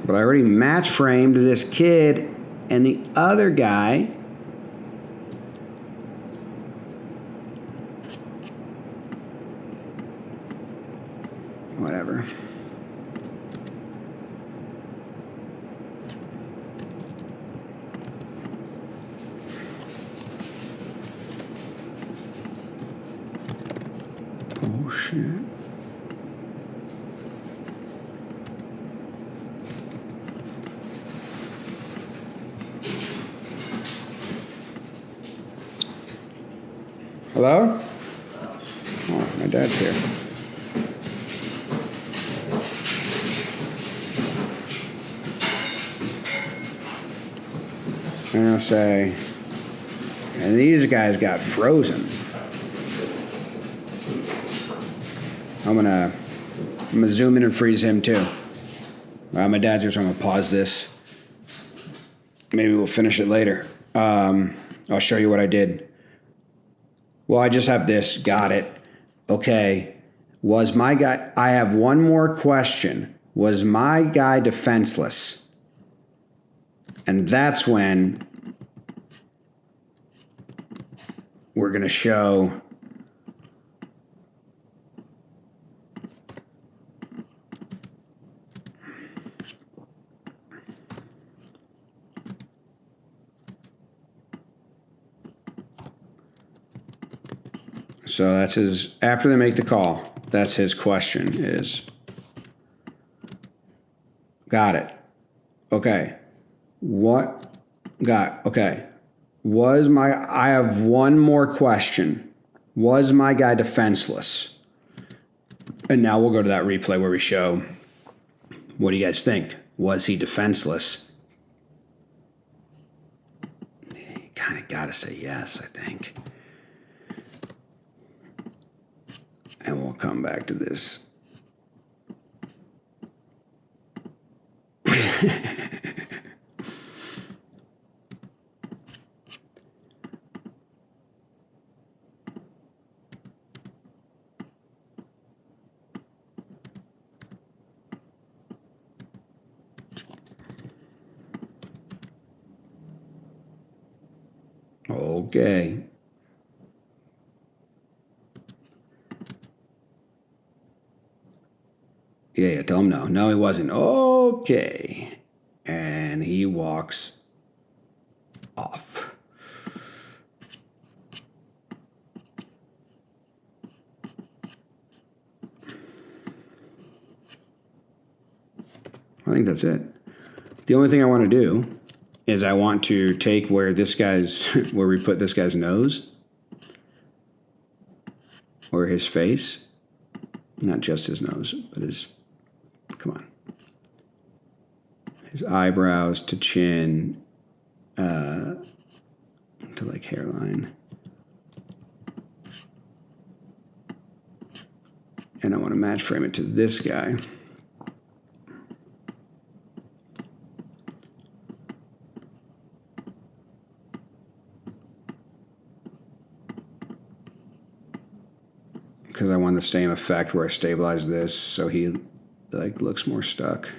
But I already match framed this kid and the other guy. Whatever. Oh shit. Hello? Oh, my dad's here. And I'll say, and these guys got frozen. I'm gonna zoom in and freeze him too. My dad's here, so I'm gonna pause this. Maybe we'll finish it later. I'll show you what I did. Well, I just have this. Got it. Okay. Was my guy... I have one more question. Was my guy defenseless? And that's when we're going to show... So that's his, after they make the call, that's his question is, got it. Okay. What? Got, okay. I have one more question. Was my guy defenseless? And now we'll go to that replay where we show, what do you guys think? Was he defenseless? kind of got to say yes, I think. And we'll come back to this. Okay. Yeah, tell him no. No, he wasn't. Okay. And he walks off. I think that's it. The only thing I want to do is I want to take where this guy's, where we put this guy's nose, or his face, not just his nose, but his, come on, his eyebrows to chin, to like hairline. And I want to match frame it to this guy. Because I want the same effect where I stabilize this so he like looks more stuck.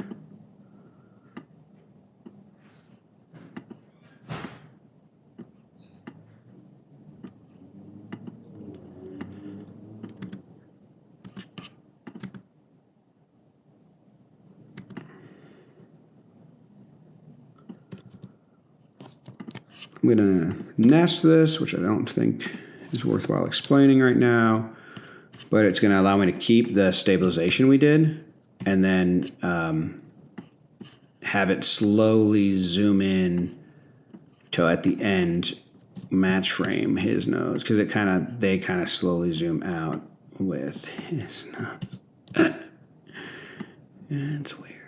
I'm gonna nest this, which I don't think is worthwhile explaining right now. But it's going to allow me to keep the stabilization we did and then have it slowly zoom in to at the end match frame his nose, because they kind of slowly zoom out with his nose. It's weird.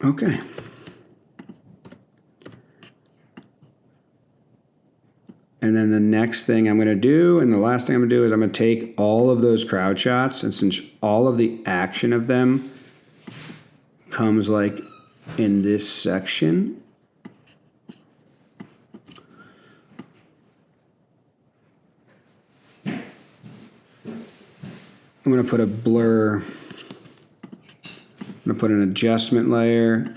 Okay. And then the next thing I'm going to do, and the last thing I'm going to do, is I'm going to take all of those crowd shots, and since all of the action of them comes like in this section, I'm going to put a blur. I'm going to put an adjustment layer,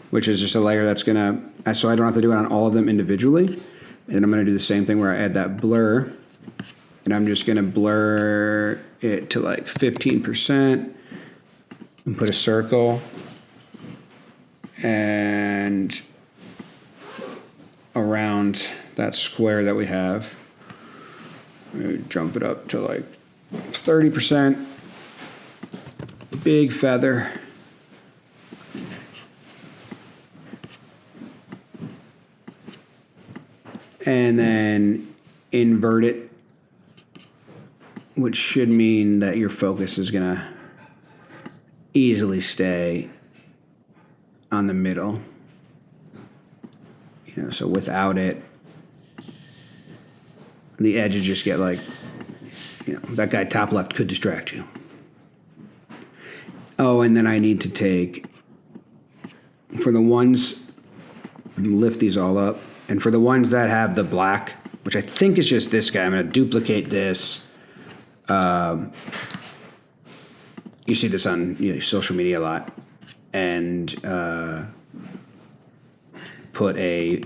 which is just a layer that's going to, so I don't have to do it on all of them individually. And I'm going to do the same thing where I add that blur, and I'm just going to blur it to like 15% and put a circle, and around that square that we have, jump it up to like 30%. Big feather. And then invert it, which should mean that your focus is going to easily stay on the middle. You know, so without it, the edges just get like, you know, that guy top left could distract you. Oh, and then I need to take, for the ones, lift these all up, and for the ones that have the black, which I think is just this guy, I'm going to duplicate this. You see this on social media a lot, and put a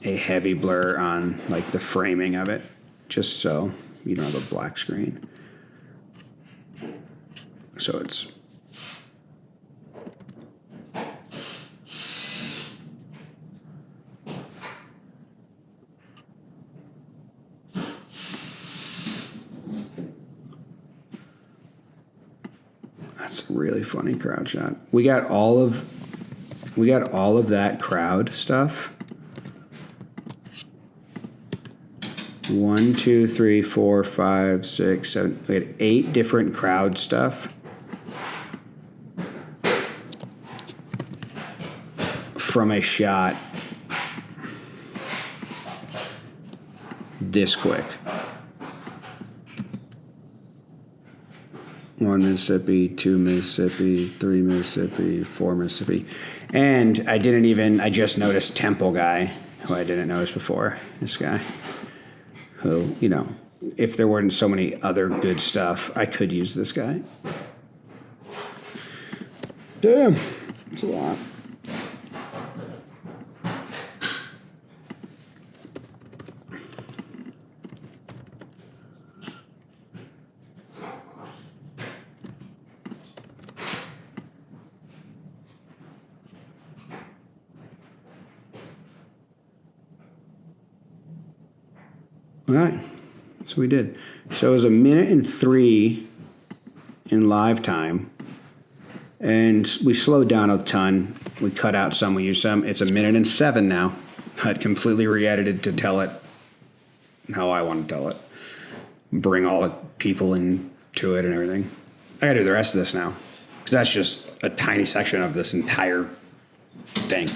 heavy blur on like the framing of it, just so you don't have a black screen. So it's really funny crowd shot. We got all of that crowd stuff. 1, 2, 3, 4, 5, 6, 7. We had 8 different crowd stuff from a shot this quick. 1 Mississippi, 2 Mississippi, 3 Mississippi, 4 Mississippi. And I just noticed Temple guy, who I didn't notice before. This guy, who, if there weren't so many other good stuff, I could use this guy. Damn, it's a lot. All right, so we did. So it was 1:03 in live time, and we slowed down a ton. We cut out some, we used some. It's 1:07 now. I'd completely re-edited to tell it how I want to tell it. Bring all the people into it and everything. I gotta do the rest of this now, because that's just a tiny section of this entire thing.